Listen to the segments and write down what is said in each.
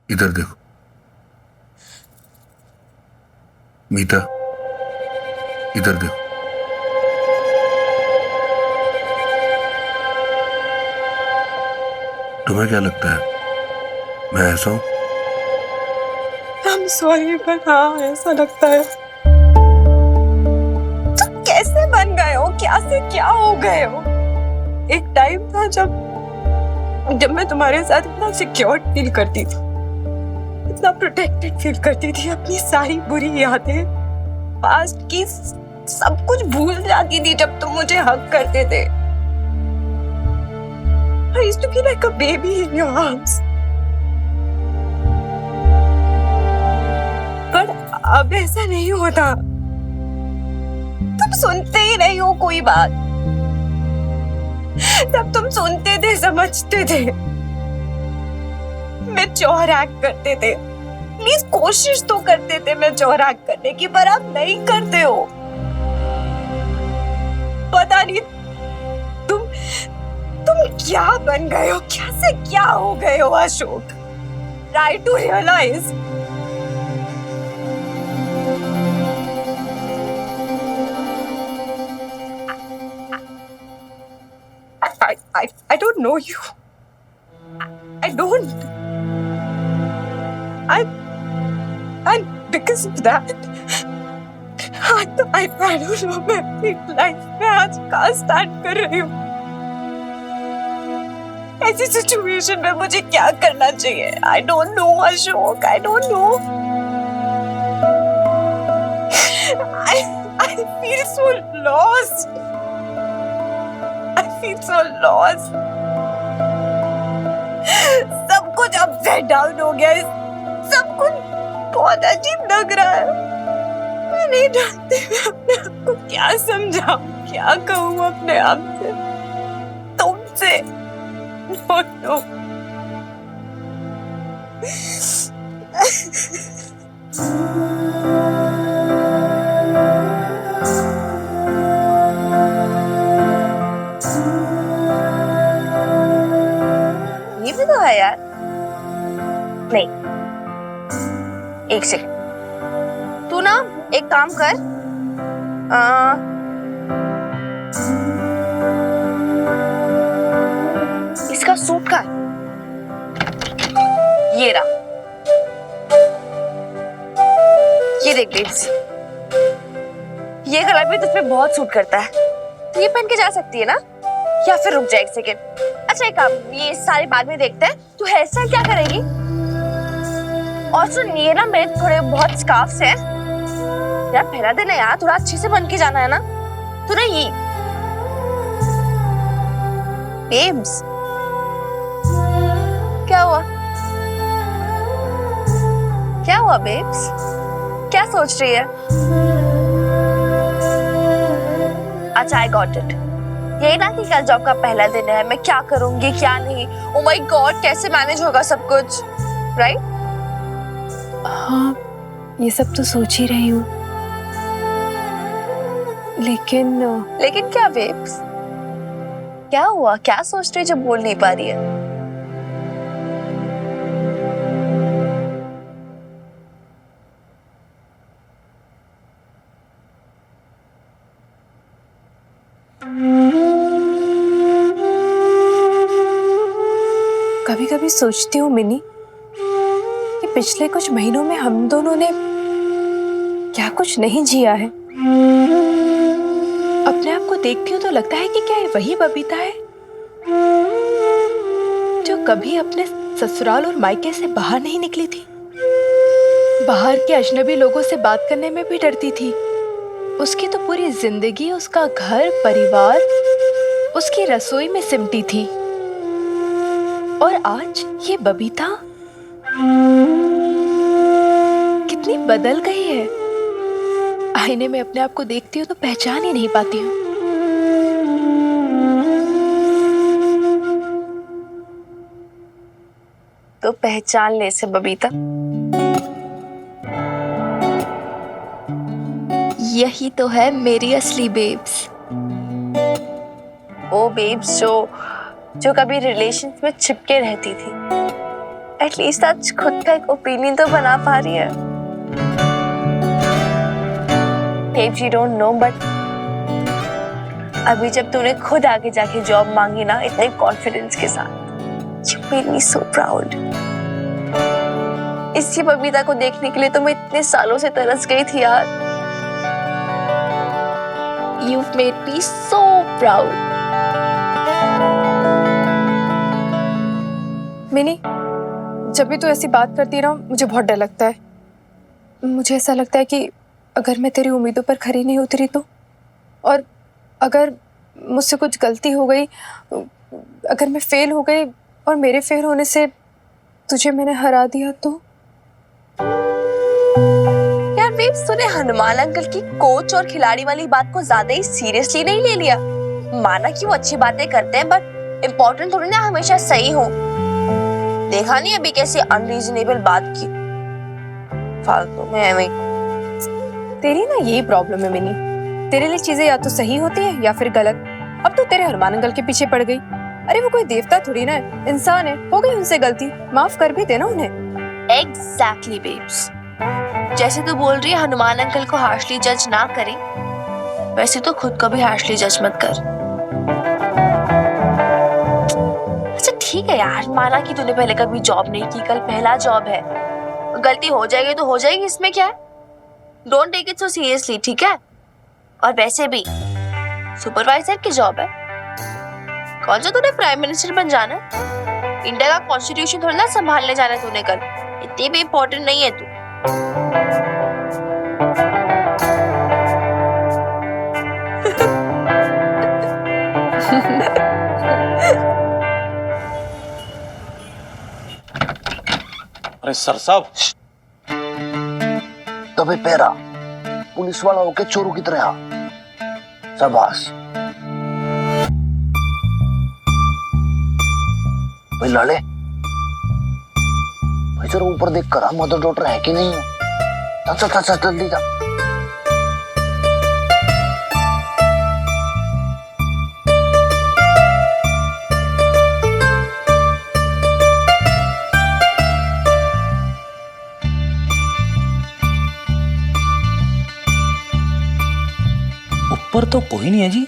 इधर देखो मीता, इधर देखो। तुम्हें क्या लगता है मैं ऐसा हूं? I'm sorry, but हाँ ऐसा लगता है। तुम कैसे बन गए हो? क्या से क्या हो गए हो? एक टाइम था जब मैं तुम्हारे साथ इतना सिक्योर फील करती थी, इतना प्रोटेक्टेड फील करती थी, अपनी सारी बुरी यादें, पास्ट की सब कुछ भूल जाती थी जब तुम मुझे हग करते थे। I used to be like a baby in your arms. पर अब ऐसा नहीं होता। तुम सुनते ही नहीं हो कोई बात। तब तुम सुनते थे, समझते थे, मैच्योर एक्ट करते थे, प्लीज कोशिश तो करते थे मैच्योर एक्ट करने की, पर आप नहीं करते हो। पता नहीं तुम क्या बन गए हो, क्या से क्या हो गए हो Ashok. Try to realise. I don't know you. I don't. And because of that, I don't know मैं अपनी लाइफ में आज कहाँ स्टार्ट कर रही हूँ। ऐसी सिचुएशन में मुझे क्या करना चाहिए? I don't know Ashok, I don't know. I feel so lost. I feel so lost. सब कुछ अपसाइड डाउन हो गया है, सब कुछ बहुत अजीब लग रहा है। मैं नहीं जानती मैं अपने आप को क्या समझाऊं, क्या कहूँ अपने आप से, तुमसे। No no. ये भी तो है यार। नहीं, एक सेकंड, तू ना एक काम कर, इसका सूट का ये रहा, ये देख बेब्स, ये कलर भी तुझ पे बहुत सूट करता है, तो ये पहन के जा सकती है ना? या फिर रुक जा एक सेकंड। अच्छा एक काम, ये सारी बाद में देखते हैं, तू हेयर स्टाइल क्या करेगी? और सुन, ये ना मेरे थोड़े बहुत स्कार्फ्स हैं यार, पहला दिन है यार, थोड़ा अच्छे से बन के जाना है ना। तू ना ये बेब्स, क्या हुआ? क्या हुआ बेब्स? क्या सोच रही है? अच्छा आई गॉट इट, यही ना कि कल जॉब का पहला दिन है, मैं क्या करूंगी क्या नहीं, ओ माय गॉड कैसे मैनेज होगा सब कुछ, राइट? हाँ, ये सब तो सोच ही रही हूँ, लेकिन क्या बेब्स? क्या हुआ? क्या सोच रही है जो बोल नहीं पा रही है? कभी कभी सोचती हूँ मिनी कि पिछले कुछ महीनों में हम दोनों ने क्या कुछ नहीं जिया है। अपने आप को देखती हूँ तो लगता है कि क्या ये वही बबीता है जो कभी अपने ससुराल और मायके से बाहर नहीं निकली थी, बाहर के अजनबी लोगों से बात करने में भी डरती थी। उसकी तो पूरी जिंदगी उसका घर परिवार उसकी रसोई में सिमटी थी, और आज ये बबीता कितनी बदल गई है। आईने में अपने आप को देखती हूँ तो पहचान ही नहीं पाती हूँ। तो पहचान ले से बबीता, यही तो है मेरी असली बेब्स। वो बेब्स जो कभी रिलेशंस में चिपके रहती थी, एटलीस्ट आज खुद का एक ओपिनियन तो बना पा रही है। Babes, you don't know, but अभी जब तूने खुद आगे जाके जॉब मांगी ना इतने कॉन्फिडेंस के साथ, you made me so proud. इसी बबीता को देखने के लिए तो मैं इतने सालों से तरस गई थी यार। You've made me so proud. Mini, जब भी तू ऐसी बात करती है ना मुझे बहुत डर लगता है। मुझे ऐसा लगता है कि अगर मैं तेरी उम्मीदों पर खरी नहीं उतरी तो, और अगर मुझसे कुछ गलती हो गई, अगर मैं फेल हो गई और मेरे फेल होने से तुझे मैंने हरा दिया तो। यार बेब्स, तूने हनुमान अंकल की कोच और खिलाड़ी वाली बात को ज्यादा ही सीरियसली नहीं ले लिया। माना कि वो अच्छी बातें करते हैं, बट इम्पोर्टेंट थोड़ी ना हमेशा सही हो। देखा नहीं अभी कैसे अनरीजनेबल बात की, फालतू में हमें। तेरी ना यही प्रॉब्लम है मिनी, तेरे लिए चीजें या तो सही होती है या फिर गलत। अब तो तेरे हनुमान अंकल के पीछे पड़ गई। अरे वो कोई देवता थोड़ी ना है, इंसान है, हो गई उनसे गलती, माफ कर भी देना उन्हें। एग्जैक्टली बेब्स, जैसे तू बोल रही है हनुमान अंकल को हार्शली जज ना करे, वैसे तो खुद को भी हार्शली जज मत कर। अच्छा ठीक है यार, माना कि तूने पहले कभी जॉब नहीं की, कल पहला जॉब है, गलती हो जाएगी तो हो जाएगी, इसमें क्या है। Don't take it so seriously, ठीक है। और वैसे भी सुपरवाइजर की जॉब है, कौन सा तूने प्राइम मिनिस्टर बन जाना है। इंडिया का कॉन्स्टिट्यूशन थोड़ा ना संभालने जाना है तूने कल, इतनी भी इम्पोर्टेंट नहीं है तू। अरे सर साहब, तबे पैरा पुलिस वाला होके चोरों की तरह। शाबाश भाई लाले, भाई जरा ऊपर देख कर मदर डॉटर है कि नहीं है। चल चल चल जल्दी जा। ऊपर तो कोई नहीं है जी,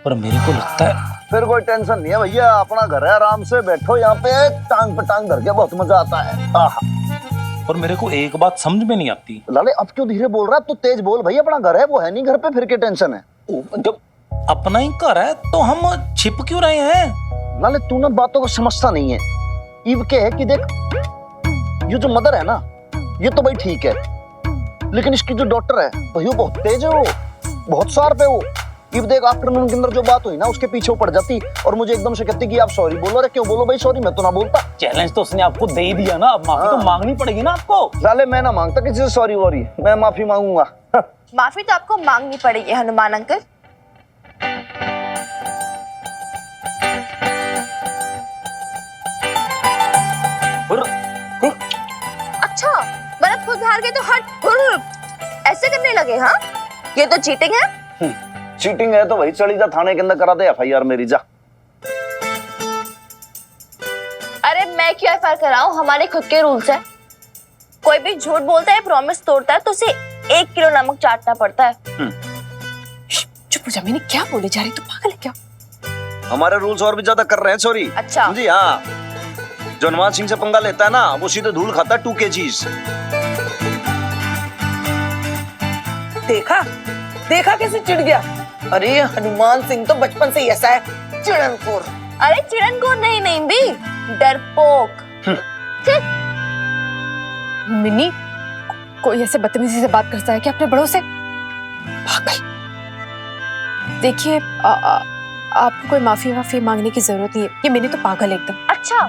पर मेरे को लगता है फिर कोई टेंशन नहीं है भैया, अपना घर है, आराम से बैठो यहाँ पे, टांग पे टांग धर के बहुत मजा आता है। पर मेरे को एक बात समझ में नहीं आती। लाले अब क्यों धीरे बोल रहा है, तू तेज बोल भाई, अपना घर है, वो है नहीं घर पे, फिर क्या टेंशन है। जब अपना ही घर है तो हम छिप क्यों रहे हैं। लाले तू ना बातों को समझता नहीं है। ईव के है कि देख, ये जो मदर है ना, ये तो भाई ठीक है, लेकिन इसकी जो डॉटर है भाई वो बहुत तेज है, वो बहुत शार्प है। वो इब देख आफ्टरनून के अंदर जो बात हुई ना, उसके पीछे पड़ जाती और मुझे एकदम से कहती कि आप सॉरी बोलो। अरे क्यों बोलो भाई सॉरी, मैं तो ना बोलता। चैलेंज तो उसने आपको दे ही दिया ना, अब माफी तो मांगनी पड़ेगी ना आपको। लाले मैं ना मांगता किसी से सॉरी वॉरी, मैं माफी मांगूंगा। माफी तो आपको मांगनी पड़ेगी हनुमान अंकल। अच्छा मतलब खुद हार गए तो हट ऐसे करने लगे। हाँ ये तो चीटिंग है। चीटिंग है तो भाई चली जा थाने के अंदर, करा दे एफआईआर मेरी, जा। अरे मैं क्यों एफआईआर कराऊं, हमारे खुद के रूल्स है। कोई भी झूठ बोलता है, प्रॉमिस तोड़ता है तो उसे 1 किलो नमक चाटना पड़ता है। चुप हो जा मिनी, क्या बोले जा रही, तू पागल है क्या। हमारे रूल्स और भी ज्यादा कर रहे हैं सॉरी। अच्छा जी हाँ, जो हनुमान सिंह से पंगा लेता है ना, वो सीधे धूल खाता है 2 kgs। देखा देखा कैसे चिढ़ गया। अरे हनुमान सिंह तो बचपन से ही ऐसा है, चिड़नखोर। अरे चिड़नखोर नहीं, नहीं भी डरपोक। मिनी, कोई ऐसे बदतमीजी से बात करता है कि अपने बड़ों से। पागल। देखिए आपको कोई माफी वाफी मांगने की जरूरत नहीं है, ये मिनी तो पागल है एकदम। अच्छा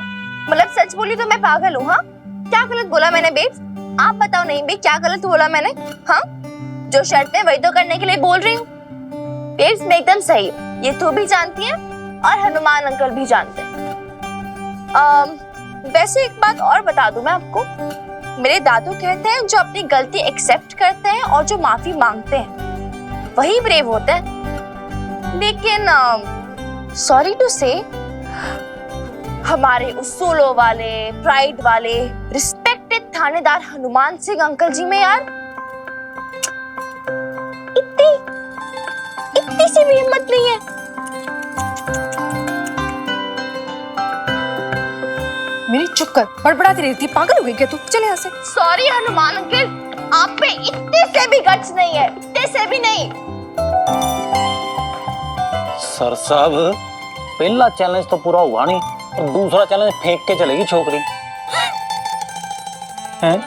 मतलब सच बोली तो मैं पागल हूँ। हाँ क्या गलत बोला मैंने बेब्स, आप बताओ। नहीं बे, क्या गलत बोला मैंने। हाँ जो शर्त है वही तो करने के लिए बोल रही हूँ। बेब्स मैं एकदम सही हूँ, ये तू भी जानती है और हनुमान अंकल भी जानते हैं। वैसे एक बात और बता दूं मैं आपको, मेरे दादू कहते हैं जो अपनी गलती एक्सेप्ट करते हैं और जो माफी मांगते हैं वही ब्रेव होते हैं। लेकिन सॉरी टू से हमारे उसूलों वाले, प्राइड वाले, रिस्पेक्टेड थानेदार हनुमान सिंह अंकल जी में यार इतनी सी भी हिम्मत नहीं है। मेरी चुप कर, बड़बड़ाती रहती, पागल हो गई क्या तू? चले यहाँ से। सॉरी हनुमान अंकल, आप पे इतने से भी गट्स नहीं है, इतने से भी नहीं। सर साहब, पहला चैलेंज तो पूरा हुआ नहीं और दूसरा चैलेंज फेंक के चलेगी छोकरी हैं?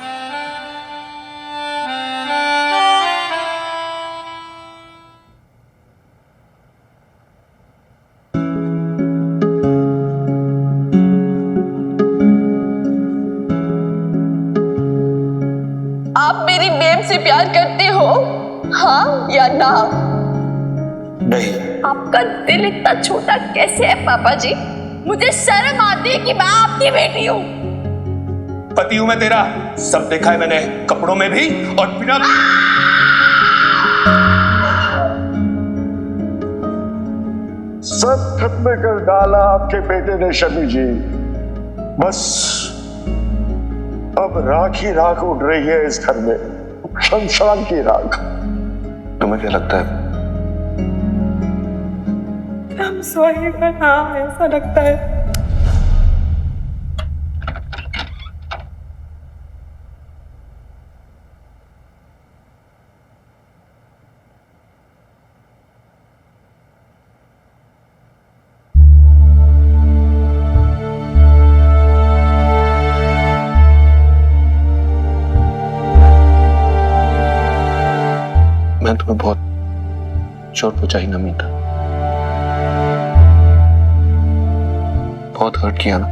आप मेरी बेब से प्यार करते हो, हाँ या ना? नहीं। आपका दिल इतना छोटा कैसे है पापा जी? मुझे शर्म आती है कि मैं आपकी बेटी हूँ। पति हूं मैं तेरा, सब देखा है मैंने, कपड़ों में भी और बिना। सब खत्म कर डाला आपके बेटे ने शमी जी। बस अब राख ही राख उड़ रही है इस घर में, शमशान की राख। तुम्हें क्या लगता है? I'm sorry, but हाँ ऐसा लगता है। मैं तुम्हें बहुत चोट पहुंचाई ना मीता, बहुत हर्ट किया ना।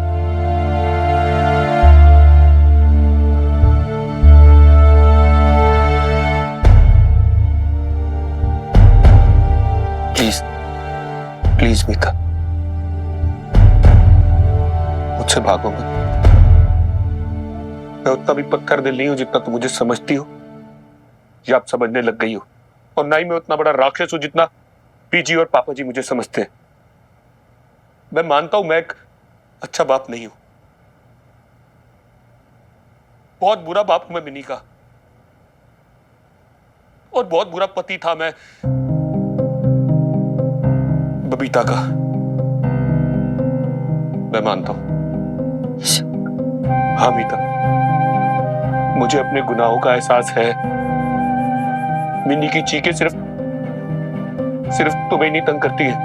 प्लीज प्लीज मीता, मुझसे भागो मत। मैं उतना भी पत्थर दिल नहीं हूं जितना तुम मुझे समझती हो या आप समझने लग गई हो, और ना ही मैं उतना बड़ा राक्षस हूं जितना पीजी और पापा जी मुझे समझते हैं। मैं मानता हूं मैं एक अच्छा बाप नहीं हूं, बहुत बुरा बाप हूं मैं मिनी का, और बहुत बुरा पति था मैं बबीता का, मैं मानता हूं। हाँ मीता, मुझे अपने गुनाहों का एहसास है। मिनी की चीखें सिर्फ तुम्हें नहीं तंग करती है,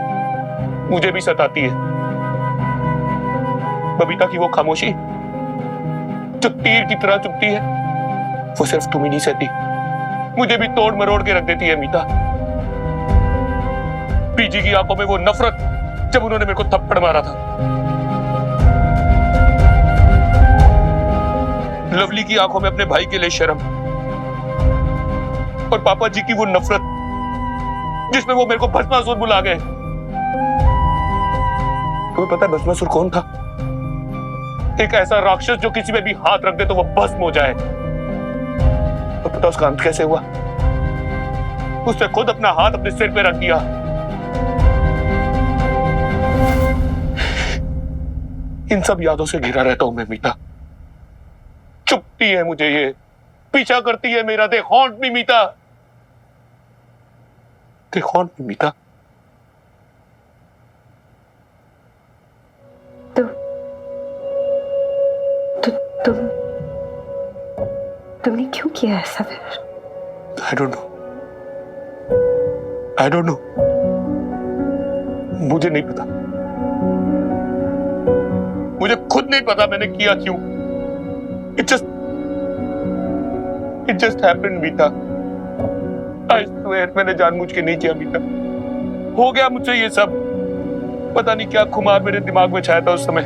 मुझे भी सताती है। बबीता की वो खामोशी जो तीर की तरह चुभती है, वो सिर्फ तुम ही नहीं सहती, मुझे भी तोड़ मरोड़ के रख देती है मीता। पीजी की आंखों में वो नफरत जब उन्होंने मेरे को थप्पड़ मारा था, लवली की आंखों में अपने भाई के लिए शर्म, और पापा जी की वो नफरत जिसमें वो मेरे को भस्मासुर बुला गए। तुम्हें पता है भस्मासुर कौन था? एक ऐसा राक्षस जो किसी में भी हाथ रख दे तो वो भस्म हो जाए। और पता उसका अंत कैसे हुआ? उसने खुद अपना हाथ अपने सिर पे रख दिया। इन सब यादों से घिरा रहता हूं मैं मीता। चुपती है मुझे ये, पीछा करती है मेरा। दे हॉन्ट मी मीता, दे हॉन्ट मी मीता। तुमने क्यों किया ऐसा फिर? I don't know. I don't know. मुझे नहीं पता, मुझे खुद नहीं पता मैंने किया क्यों। It just happened Meeta. I swear मैंने जानबूझ के नहीं किया मीता। हो गया मुझसे ये सब। पता नहीं क्या खुमार मेरे दिमाग में छाया था उस समय।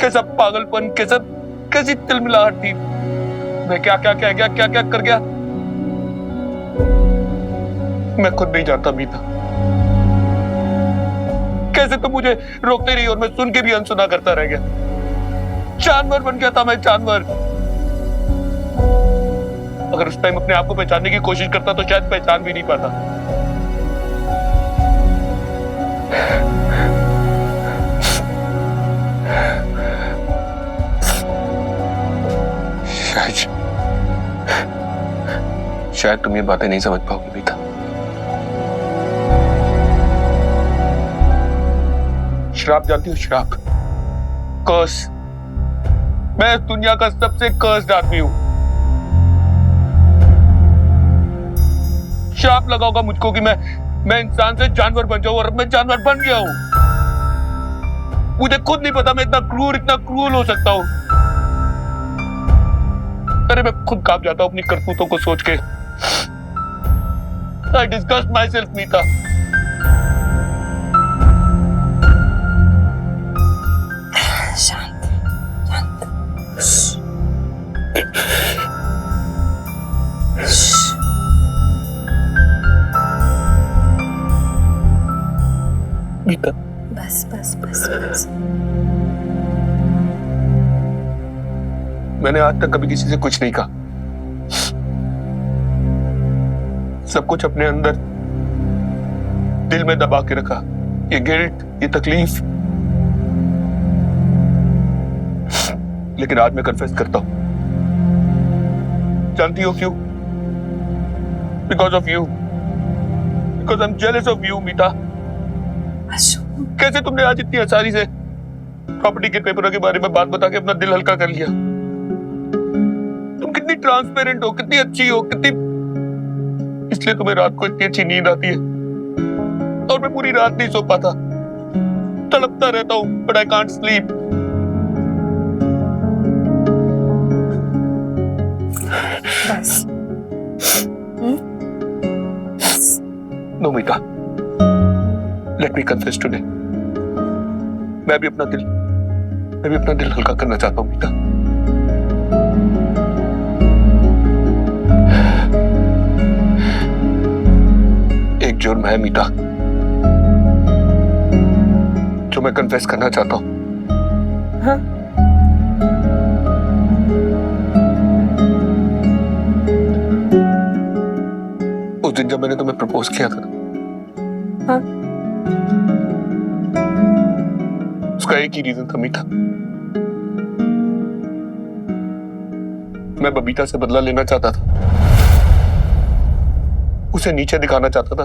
कैसा पागलपन, कैसी तिलमिलाहट थी। मैं क्या क्या कह गया, क्या क्या कर गया, मैं खुद नहीं जानता मीता। कैसे तो मुझे रोकते रही और मैं सुन के भी अनसुना करता रह गया। जानवर बन गया था मैं, जानवर। अगर उस टाइम अपने आप को पहचानने की कोशिश करता तो शायद पहचान भी नहीं पाता। शायद शायद तुम ये बातें नहीं समझ पाओगी मीता। श्राप जानती हो? श्राप, कर्स। मैं इस दुनिया का सबसे कर्स्ड आदमी हूं। श्राप लगा होगा मुझको कि मैं इंसान से जानवर बन जाऊं, और अब मैं जानवर बन गया हूं। मुझे खुद नहीं पता मैं इतना क्रूर हो सकता हूं। अरे मैं खुद कांप जाता हूं अपनी करतूतों को सोच के। I disgust myself, मीता। शांत, शांत। मीता, बस बस बस बस। मैंने आज तक कभी किसी से कुछ नहीं कहा। सब कुछ अपने अंदर दिल में दबा के रखा। ये गिल्ट, ये तकलीफ। लेकिन आज मैं कन्फेस करता हूं। जानती हो क्यों? Because of you. Because I am jealous of you, Meeta. कैसे तुमने आज इतनी आसानी से प्रॉपर्टी के पेपरों के बारे में बात बता के अपना दिल हल्का कर लिया? तुम कितनी ट्रांसपेरेंट हो, कितनी अच्छी हो, कितनी, इसलिए तुम्हें रात को इतनी अच्छी नींद आती है। और मैं पूरी रात नहीं सो पाता, तड़पता रहता हूं, बट आई कांट स्लीप। बस। नो मीता, लेट मी कन्फेस टुडे। मैं भी अपना दिल हल्का करना चाहता हूं मीता। एक जुर्म है मीता जो मैं कन्फेस करना चाहता हूं। हाँ? उस दिन जब मैंने तुम्हें प्रपोज किया था ना, हाँ? उसका एक ही रीजन था मीता। मैं बबीता से बदला लेना चाहता था, उसे नीचे दिखाना चाहता था।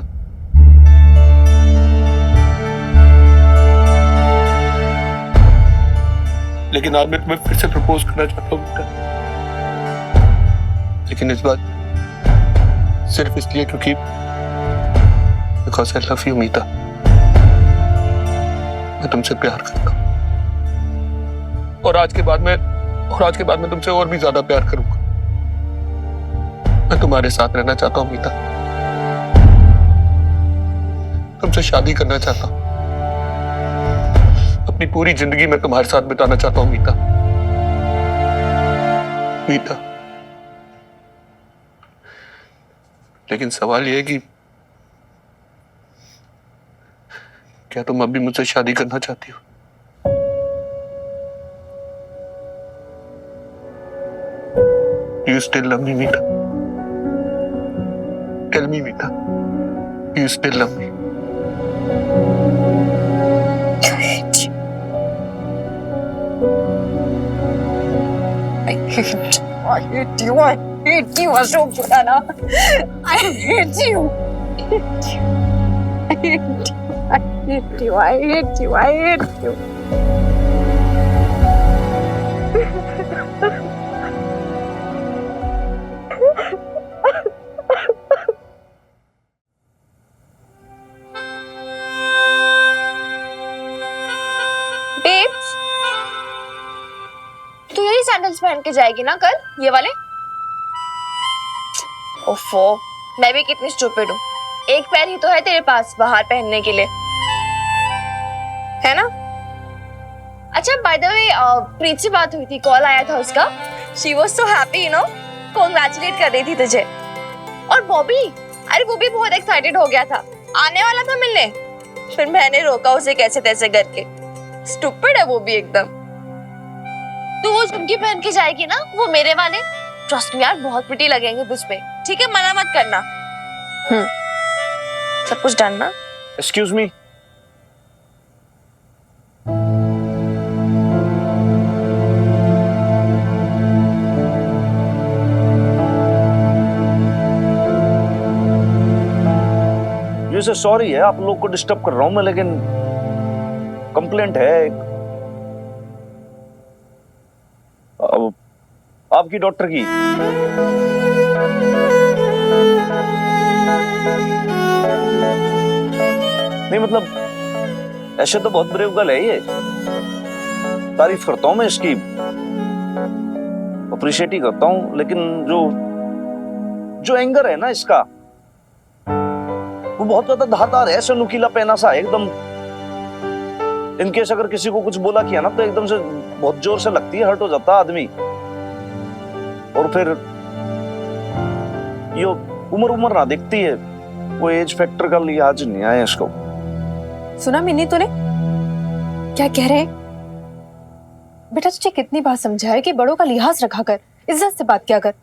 लेकिन आज मैं तुम्हें फिर से प्रपोज करना चाहता हूं मीता। लेकिन इस बार सिर्फ इसलिए क्योंकि बिकॉज आई लव यू मीता। मैं तुमसे प्यार करता हूं, और आज के बाद मैं तुमसे और भी ज्यादा प्यार करूंगा। मैं तुम्हारे साथ रहना चाहता हूं मीता, तुमसे शादी करना चाहता हूं, अपनी पूरी जिंदगी मैं तुम्हारे साथ बिताना चाहता हूं मीता। मीता, लेकिन सवाल यह है कि क्या तुम अब भी मुझसे शादी करना चाहती हो? Do you still love me, Meeta? Tell me, Meeta. Do you still love me? I hate you, Ashok Khurana. I hate you. I hate you. Babes, तू यही सैंडल्स पहन के जाएगी ना कल, ये वाले? ओफो, मैं भी कितनी स्टूपिड हूँ। एक पैर ही तो है तेरे पास बाहर पहनने के लिए, है ना? अच्छा, बाय द वे, प्रीत से बात हुई थी, कॉल आया था उसका। She was so happy, you know, congratulate कर रही थी तुझे। और बॉबी, अरे वो भी बहुत एक्साइटेड हो गया था, आने वाला था मिलने। फिर मैंने रोका उसे कैसे तैसे करके। स्टूपिड है वो भी एकदम। तू वो झुमकी पहन के जाएगी ना, वो मेरे वाले, ट्रस्ट मी यार, बहुत प्रिटी लगेंगे तुझ पे। ठीक है, मना मत करना। सब कुछ डन ना? Excuse me. वैसे सॉरी है आप लोग को डिस्टर्ब कर रहा हूं मैं, लेकिन कंप्लेंट है एक। अब आपकी डॉक्टर की। नहीं मतलब ऐसे तो बहुत ब्रेव गर्ल है ये, तारीफ करता हूं मैं इसकी, अप्रिशिएट ही करता हूं, लेकिन जो एंगर है ना इसका वो बहुत ज्यादा धारदार है, ऐसे नुकीला पहना सा है एकदम। इनकेस अगर किसी को कुछ बोला किया ना तो एकदम से बहुत जोर से लगती है, हर्ट हो जाता आदमी। और फिर ये उम्र ना दिखती है, वो एज फैक्टर का लिहाज नहीं आया इसको। सुना मिन्नी तूने क्या कह रहे हैं? बेटा तुझे कितनी बार समझाया कि बड़ों का लिहाज रखा कर, इज्जत से बात किया कर,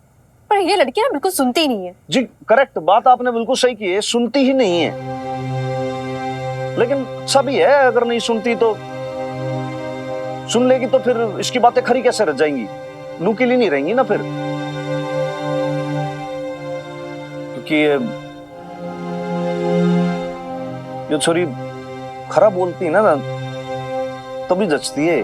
पर ये लड़की ना बिल्कुल सुनती ही नहीं है। जी करेक्ट, बात आपने बिल्कुल सही की है, सुनती ही नहीं है। लेकिन सभी है, अगर नहीं सुनती तो सुन लेगी तो फिर इसकी बातें खरी कैसे रह जाएंगी, नुकीली नहीं रहेंगी ना फिर। क्योंकि ये छोरी खरा बोलती है ना तभी जचती है।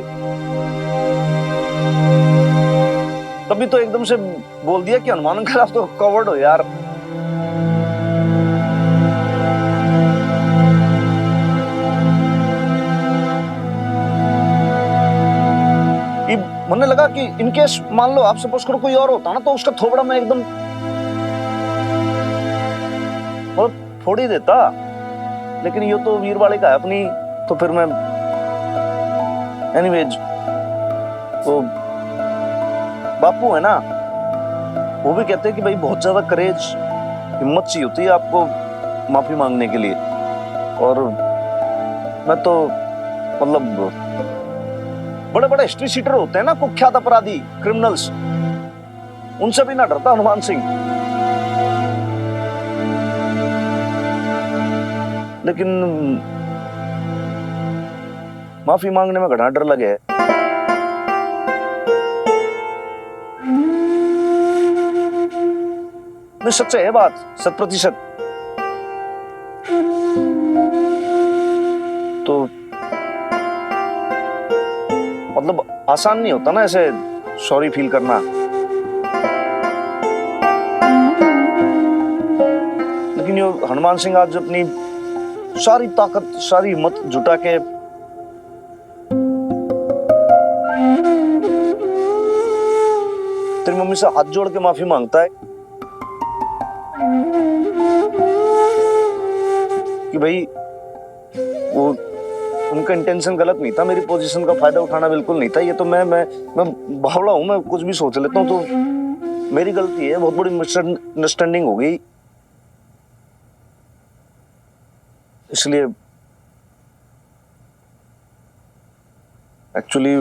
तभी तो एकदम से बोल दिया कि हनुमान अंकल आप तो कवर्ड हो यार। मैंने लगा कि इनकेस मान लो आप सपोज करो कोई और होता ना तो उसका थोबड़ा मैं एकदम मतलब फोड़ ही देता, लेकिन ये तो वीर वाले का है अपनी, तो फिर मैं एनीवेज तो बापू है ना वो भी कहते हैं कि भाई बहुत ज्यादा करेज हिम्मत चाहिए होती है आपको माफी मांगने के लिए। और मैं तो मतलब बड़े बड़े हिस्ट्री सीटर होते हैं ना, कुख्यात अपराधी क्रिमिनल्स, उनसे भी ना डरता हनुमान सिंह। लेकिन माफी मांगने में घना डर लगे। सच है बात, 100%। तो मतलब आसान नहीं होता ना ऐसे सॉरी फील करना। लेकिन ये हनुमान सिंह आज अपनी सारी ताकत सारी हिम्मत जुटा के तेरी मम्मी से हाथ जोड़ के माफी मांगता है कि भाई वो उनका इंटेंशन गलत नहीं था, मेरी पोजीशन का फायदा उठाना बिल्कुल नहीं था। ये तो मैं बावला हूं, मैं कुछ भी सोच लेता हूं, तो मेरी गलती है, बहुत बड़ी मिसअंडरस्टैंडिंग हो गई। इसलिए एक्चुअली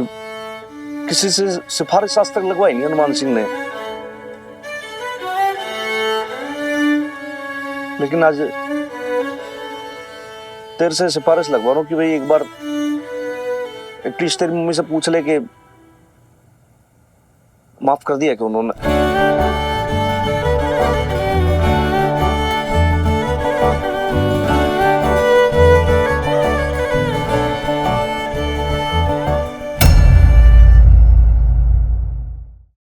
किसी से सिफारिश आज तक लगवाई नहीं हनुमान सिंह ने, लेकिन आज तेरे से सिफारिश लगवा रहा हूं कि भाई एक बार एटलीस्ट तेरी मम्मी से पूछ ले कि माफ कर दिया कि उन्होंने।